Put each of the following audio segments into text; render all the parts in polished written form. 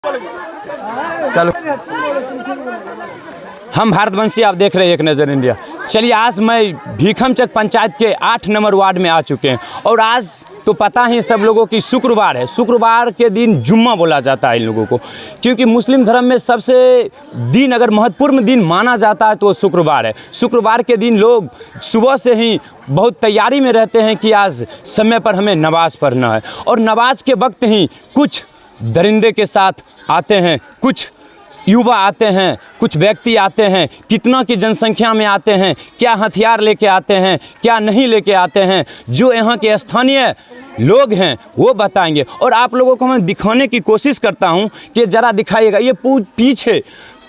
चलो, हम भारतवंशी, आप देख रहे हैं एक नज़र इंडिया। चलिए, आज मैं भीखमचक पंचायत के 8 नंबर वार्ड में आ चुके हैं और आज तो पता ही सब लोगों की शुक्रवार है। शुक्रवार के दिन जुम्मा बोला जाता है इन लोगों को, क्योंकि मुस्लिम धर्म में सबसे दिन अगर महत्वपूर्ण दिन माना जाता है तो शुक्रवार है। शुक्रवार के दिन लोग सुबह से ही बहुत तैयारी में रहते हैं कि आज समय पर हमें नमाज़ पढ़ना है, और नमाज के वक्त ही कुछ दरिंदे के साथ आते हैं, कुछ युवा आते हैं, कुछ व्यक्ति आते हैं, कितना की जनसंख्या में आते हैं, क्या हथियार लेके आते हैं, क्या नहीं लेके आते हैं, जो यहाँ के स्थानीय लोग हैं वो बताएंगे। और आप लोगों को मैं दिखाने की कोशिश करता हूँ कि ज़रा दिखाइएगा। ये पीछे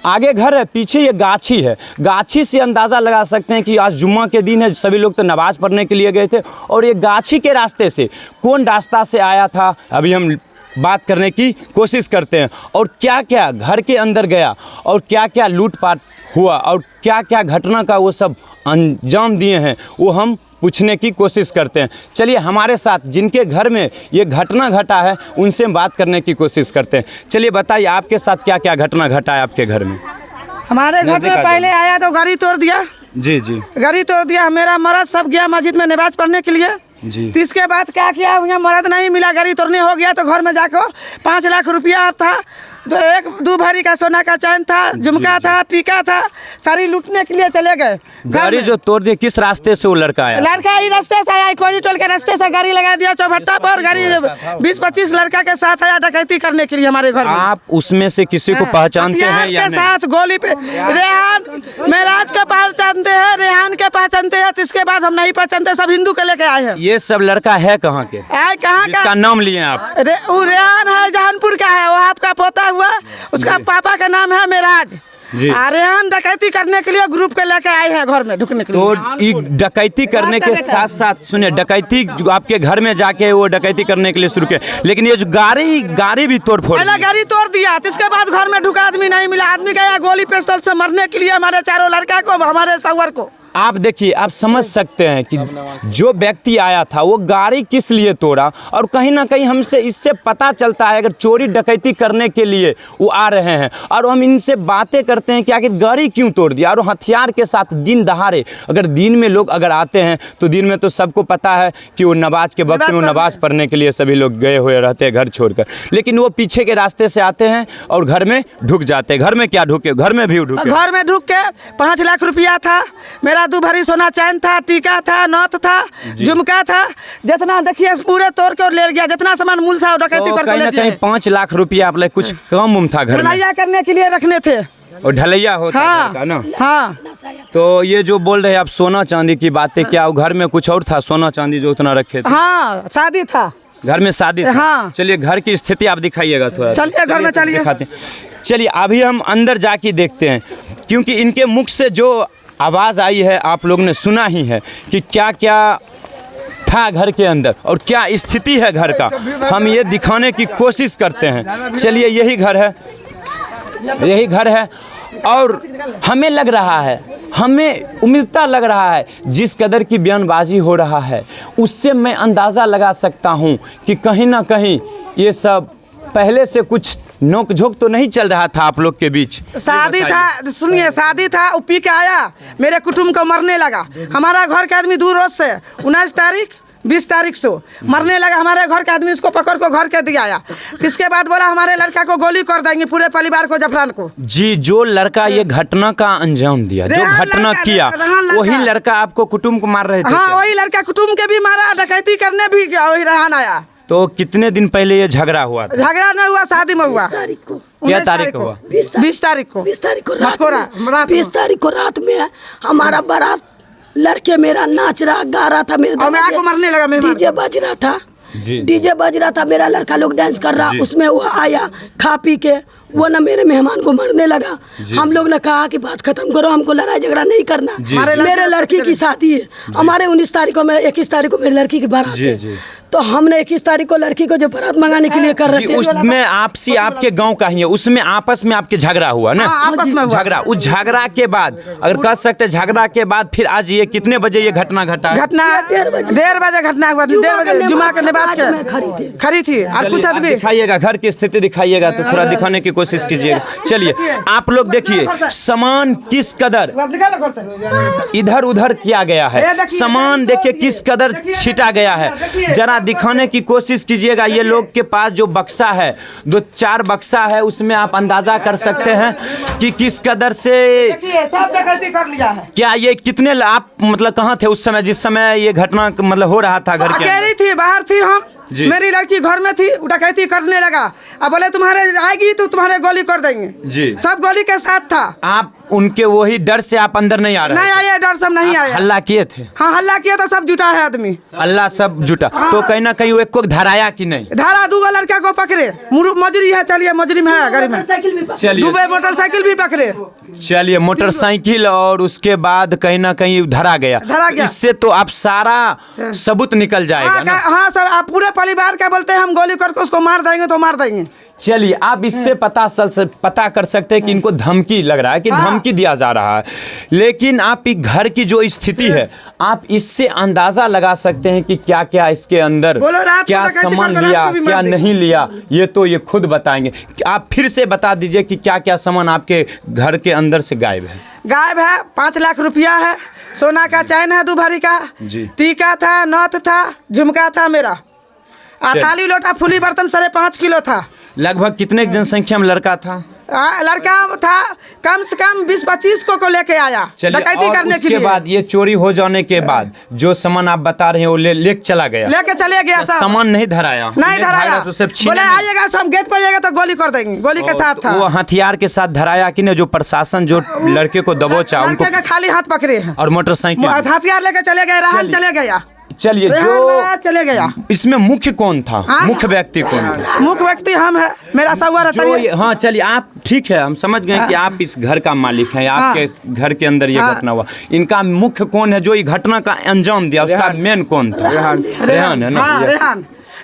आगे घर है, पीछे ये गाछी है। गाछी से अंदाज़ा लगा सकते हैं कि आज जुम्मा के दिन है, सभी लोग तो नमाज़ पढ़ने के लिए गए थे। और ये गाछी के रास्ते से कौन रास्ता से आया था, अभी हम बात करने की कोशिश करते हैं। और क्या क्या घर के अंदर गया और क्या क्या लूटपाट हुआ और क्या क्या घटना का वो सब अंजाम दिए हैं, वो हम पूछने की कोशिश करते हैं। चलिए, हमारे साथ जिनके घर में ये घटना घटा है उनसे बात करने की कोशिश करते हैं। चलिए, बताइए आपके साथ क्या क्या घटना घटा है आपके घर में। हमारे घर में पहले आया तो गाड़ी तोड़ दिया। जी जी, गाड़ी तोड़ दिया। मेरा मर्द सब गया मस्जिद में नमाज पढ़ने के लिए जी। तो इसके बाद क्या किया, यहाँ मर्द नहीं मिला, गाड़ी तोड़ने हो गया तो घर में जाकर 5 लाख रुपया था, तो 1-2 भरी का सोना का चैन था, झुमका था, टीका था, सारी लूटने के लिए चले गए। गाड़ी जो तोड़ दिया किस रास्ते से वो लड़का आया? लड़का ही रास्ते से आया, कोई टोल के रास्ते से गाड़ी लगा दिया चौभट्टा पर। गाड़ी 20-25 लड़का के साथ आया डकैती करने के लिए हमारे घर में। आप उसमें से किसी को पहचानते हैं या के साथ गोली पे रेहान मेराज के पहचानते हैं, रेहान के पहचानते हैं, तो इसके बाद हम नहीं पहचानते, सब हिंदू के लेके आए हैं। ये सब लड़का है कहाँ के? कहाँ का नाम लिए आप? वो रेहान है, जहानपुर का है, वो आपका पोता हुआ, उसका पापा का नाम है मेराज। रेहान डकैती करने के लिए ग्रुप के लेके आए हैं घर में ढुकने के लिए। तो डकैती करने के साथ साथ सुनिए, डकैती जो आपके घर में जाके वो डकैती करने के लिए शुरू किया, लेकिन ये जो गाड़ी भी तोड़ फोड़, पहले गाड़ी तोड़ दिया, इसके बाद घर में ढुका, आदमी नहीं मिला। आदमी गया गोली पिस्तौल से मरने के लिए हमारे चारों लड़का को, हमारे सवर को। आप देखिए, आप समझ सकते हैं कि जो व्यक्ति आया था वो गाड़ी किस लिए तोड़ा, और कहीं ना कहीं हमसे इससे पता चलता है अगर चोरी डकैती करने के लिए वो आ रहे हैं, और हम इनसे बातें करते हैं कि आखिर गाड़ी क्यों तोड़ दिया, और हथियार के साथ दिन दहाड़े। अगर दिन में लोग अगर आते हैं तो दिन में तो सबको पता है कि वो नमाज के वक्त में वो नमाज पढ़ने के लिए सभी लोग गए हुए रहते हैं घर छोड़कर, लेकिन वो पीछे के रास्ते से आते हैं और घर में ढुक जाते हैं। घर में क्या ढुके? घर में भी ढुके। घर में ढुक के 5 लाख रुपया था, मेरा 2 भरी सोना चैन था, टीका था, नथ था, झुमका था, जितना देखिए पूरे तोड़ के और ले गया, जितना सामान मूल था डकैती करके ले गया। 5 लाख रुपया आप लोग कुछ कम उम था घर में? ढलैया करने के लिए रखने थे, और ढलैया होता है ना। हाँ। तो ये जो बोल रहे हैं आप सोना चांदी की बातें, क्या घर में कुछ और था सोना चांदी जो उतना रखे थे? हाँ, शादी था, घर में शादी था। हाँ। चलिए, घर की स्थिति आप दिखाइएगा थोड़ा। चलिए घर में चलिए, दिखाते हैं। चलिए, अभी हम अंदर जाके देखते हैं, क्योंकि इनके मुख से जो आवाज़ आई है आप लोग ने सुना ही है कि क्या क्या था घर के अंदर और क्या स्थिति है घर का। हम ये दिखाने की कोशिश करते हैं। चलिए, यही घर है और हमें लग रहा है, हमें उम्मीदता लग रहा है, जिस कदर की बयानबाजी हो रहा है उससे मैं अंदाज़ा लगा सकता हूँ कि कहीं ना कहीं ये सब पहले से कुछ नोक झोंक तो नहीं चल रहा था आप लोग के बीच। शादी था, सुनिए, शादी था, वो पी के आया, मेरे कुटुंब को मरने लगा। हमारा घर के आदमी 2 रोज से 19 तारीख 20 तारीख से मरने लगा। हमारे घर के आदमी उसको पकड़ को घर के दिया आया, इसके बाद बोला हमारे लड़का को गोली कर देंगे, पूरे परिवार को, जफरान को। जी, जो लड़का ये घटना का अंजाम दिया, जो घटना किया, वही लड़का आपको कुटुंब को मार रहे थे? हाँ, वही लड़का कुटुंब के भी मारा, डकैती करने भी गया, वही रेहान आया। तो कितने दिन पहले ये झगड़ा हुआ था? झगड़ा नहीं हुआ, शादी में हुआ। 20 तारीख को। क्या तारीख को हुआ? 20 तारीख को 20 तारीख को रात में हमारा बारात लड़के मेरा नाच रहा, गा रहा था, मेरे को मरने लगा, डीजे बज रहा था, डीजे बज रहा था, मेरा लड़का लोग डांस कर रहा, उसमें वो आया खा पी के, वो ना मेरे मेहमान को मारने लगा। हम लोग ने कहा कि बात खत्म करो, हमको लड़ाई झगड़ा नहीं करना, मेरे लड़की की शादी है, हमारे 19 तारीख को, 21 तारीख को मेरी लड़की की बारात है। तो हमने 21 तारीख को लड़की को जो बारात मंगाने के लिए कर रहे जी, थे, उसमें आपसी आपके गांव का ही है, उसमें आपस में आपके झगड़ा हुआ ना? हाँ, आपस में हुआ। झगड़ा, उस झगड़ा के बाद अगर कह सकते हैं झगड़ा के बाद फिर आज ये कितने बजे ये घटना घटा? घटना 1:30 घटना हुआ, 1:30 बजे जुमा के नमाज में के खड़ी थी और चलिए, कुछ आप आदमी दिखाइएगा, घर की स्थिति दिखाइएगा तो थोड़ा दिखाने की कोशिश कीजिएगा। चलिए आप लोग देखिए सामान किस कदर इधर उधर किया गया है, सामान देखिए किस कदर छिटा गया है। जरा दिखाने की कोशिश कीजिएगा। ये लोग के पास जो बक्सा है, 2-4 बक्सा है, उसमें आप अंदाजा कर सकते हैं कि किस कदर से सब डकैती कर लिया है। क्या ये कितने आप मतलब कहाँ थे उस समय जिस समय ये घटना मतलब हो रहा था घर के अंदर? अकेली थी, बाहर थी हम, जी। मेरी लड़की घर में थी, डकैती करने लगा। अब बोले तुम्हारे आएगी तो तुम्हारे गोली कर देंगे जी। सब गोली के साथ था। आप उनके वही डर से आप अंदर नहीं आ रहे नहीं थे? आए, डर सब नहीं आया। हल्ला किए थे? हाँ, हल्ला किया तो सब जुटा है आदमी, अल्लाह सब जुटा। तो कहीं ना कहीं वो एक को धराया कि नहीं? धारा 2 लड़का को पकड़े, मजरी है, चलिए मजरी में है, गरीब में साइकिल भी चलिए 2 मोटरसाइकिल भी पकड़े। चलिए मोटरसाइकिल, और उसके बाद कहीं ना कहीं धरा गया। धरा गया। इससे तो आप सारा सबूत निकल जाएगा ना? हाँ सब, आप पूरे परिवार का बोलते हैं हम गोली करके उसको मार देंगे तो मार देंगे। चलिए आप इससे पता कर सकते हैं कि इनको धमकी लग रहा है कि धमकी दिया जा रहा है, लेकिन आप इस घर की जो स्थिति है आप इससे अंदाजा लगा सकते हैं कि क्या क्या इसके अंदर बोलो, रात को क्या डकैती सामान करके लिया रात को भी मार क्या देंगे। नहीं लिया, ये तो ये खुद बताएंगे। आप फिर से बता दीजिए कि क्या क्या सामान आपके घर के अंदर से गायब है? गायब है 5 लाख रुपया है, सोना का चैन है 2 भरी का, जी। टीका था, नथ था, झुमका था मेरा, थाली लोटा फुली बर्तन 5.5 किलो था। लगभग कितने जनसंख्या में लड़का था? लड़का था कम से कम 20-25 को लेके आया डकैती और करने के उसके लिए। बाद ये चोरी हो जाने के बाद जो सामान आप बता रहे हैं वो लेके चला गया? लेके चले गया सब, सामान नहीं धराया? नहीं धराया, तो सब छीने बोले नहीं। आइएगा सब गेट पर जाएगा तो गोली कर देंगे, गोली के साथ था। वो हथियार के साथ धराया कि नहीं? जो प्रशासन जो लड़के को दबोचा उनको, लड़के का खाली हाथ पकड़े हैं और मोटरसाइकिल? हथियार लेके चले गए, राहन चले गया। चलिए रेहान जो महाराज चले गया। इसमें मुख्य कौन था? हाँ? मुख्य व्यक्ति कौन था? मुख्य व्यक्ति हम है, मेरा सहुआ जो हाँ चलिए आप ठीक है, हम समझ गए कि आप इस घर का मालिक हैं, आपके घर के अंदर ये घटना हुआ। इनका मुख्य कौन है जो ये घटना का अंजाम दिया? उसका मेन कौन था? रेहान है ना? हाँ,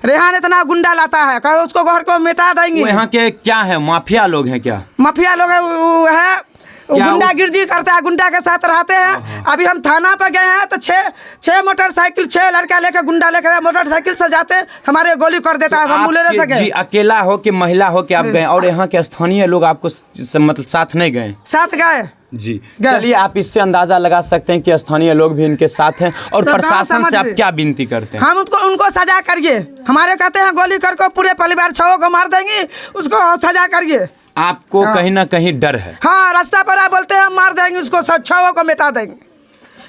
रेहान इतना गुंडा लाता है, कहो उसको घर को मिटा देंगे। वो यहाँ के क्या है, माफिया लोग हैं क्या? माफिया लोग है, वो है गुंडागिर्दी करता है, गुंडा के साथ रहते हैं। अभी हम थाना पर गए हैं तो 6 मोटरसाइकिल 6 लड़का लेकर गुंडा लेकर मोटरसाइकिल से जाते हमारे गोली कर देता है। हम बुलेरो से गए। जी अकेला हो कि महिला हो कि आप गए, और यहाँ के स्थानीय लोग आपको मतलब साथ नहीं गए? साथ गए जी। चलिए आप इससे अंदाजा लगा सकते हैं कि स्थानीय लोग भी इनके साथ हैं। और प्रशासन से आप क्या विनती करते हैं? हम उनको सजा करिए, हमारे कहते हैं गोली करके पूरे परिवार 6 को मार देंगे, उसको सजा करिए। आपको कहीं ना कहीं डर है? हाँ, रास्ता पर आप बोलते हैं हम मार देंगे उसको, 6 को मिटा देंगे।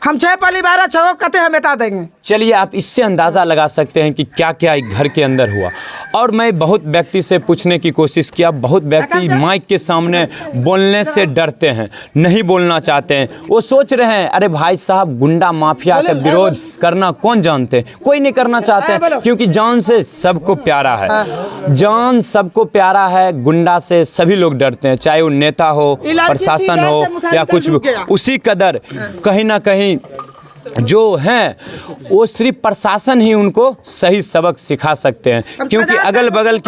हम 6 परिवार 6 कहते हैं मिटा देंगे। चलिए आप इससे अंदाज़ा लगा सकते हैं कि क्या क्या एक घर के अंदर हुआ। और मैं बहुत व्यक्ति से पूछने की कोशिश किया, बहुत व्यक्ति माइक के सामने बोलने से डरते हैं, नहीं बोलना चाहते हैं। वो सोच रहे हैं अरे भाई साहब गुंडा माफिया का विरोध करना कौन जानते हैं? कोई नहीं करना चाहते हैं, क्योंकि जान से सबको प्यारा है, जान सबको प्यारा है। गुंडा से सभी लोग डरते हैं, चाहे वो नेता हो, प्रशासन हो या कुछ भी। उसी कदर कहीं ना कहीं जो हैं वो सिर्फ प्रशासन ही उनको सही सबक सिखा सकते हैं, क्योंकि अगल बगल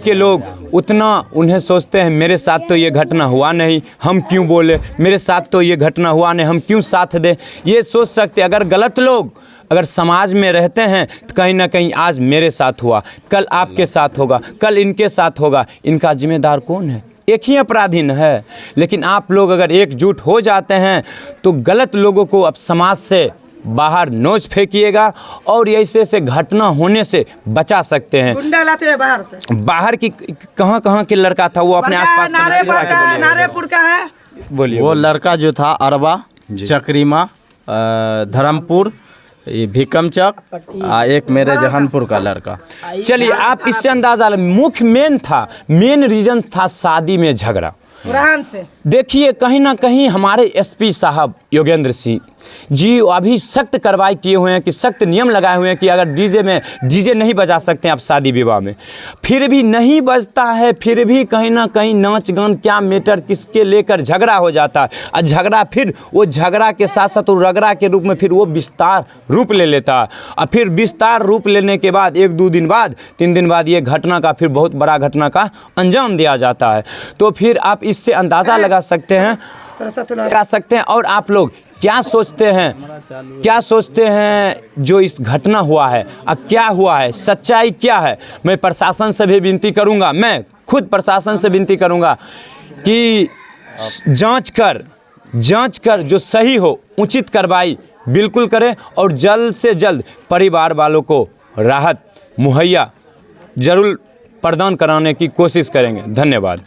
के लोग उतना उन्हें सोचते हैं मेरे साथ तो ये घटना हुआ नहीं, हम क्यों बोले, मेरे साथ तो ये घटना हुआ नहीं, हम क्यों साथ दें। ये सोच सकते अगर गलत लोग अगर समाज में रहते हैं तो कहीं ना कहीं आज मेरे साथ हुआ, कल आपके साथ होगा, कल इनके साथ होगा, इनका जिम्मेदार कौन है? एक ही अपराधी न है। लेकिन आप लोग अगर एकजुट हो जाते हैं तो गलत लोगों को अब समाज से बाहर नोच फेंकिएगा और ऐसे से घटना होने से बचा सकते हैं। गुंडा लाते हैं बाहर से। बाहर की कहाँ के लड़का था वो अपने आसपास नारेपुर का है। बोलिए। वो लड़का जो था अरबा, चक्रीमा, धर्मपुर, ये भीकमचक, एक मेरे जहानपुर का लड़का। चलिए आप इससे अंदाजा मुख्य मेन रीजन था शादी में झगड़ा। रेहान से देखिए कहीं ना कहीं हमारे एसपी साहब योगेंद्र सिंह जी अभी सख्त कार्रवाई किए हुए हैं कि सख्त नियम लगाए हुए हैं कि अगर डीजे नहीं बजा सकते हैं आप शादी विवाह में, फिर भी नहीं बजता है, फिर भी कहीं ना कहीं नाच गान क्या मैटर किसके लेकर झगड़ा हो जाता है, और झगड़ा फिर वो झगड़ा के साथ साथ वो रगड़ा के रूप में फिर वो विस्तार रूप ले लेता है, और फिर विस्तार रूप लेने के बाद 1-2 दिन बाद 3 दिन बाद ये घटना का फिर बहुत बड़ा घटना का अंजाम दिया जाता है। तो फिर आप इससे अंदाज़ा लगा सकते हैं और आप लोग क्या सोचते हैं जो इस घटना हुआ है, क्या हुआ है, सच्चाई क्या है। मैं प्रशासन से भी विनती करूंगा, मैं खुद प्रशासन से विनती करूंगा कि जांच कर जो सही हो उचित कार्रवाई बिल्कुल करें और जल्द से जल्द परिवार वालों को राहत मुहैया जरूर प्रदान कराने की कोशिश करेंगे। धन्यवाद।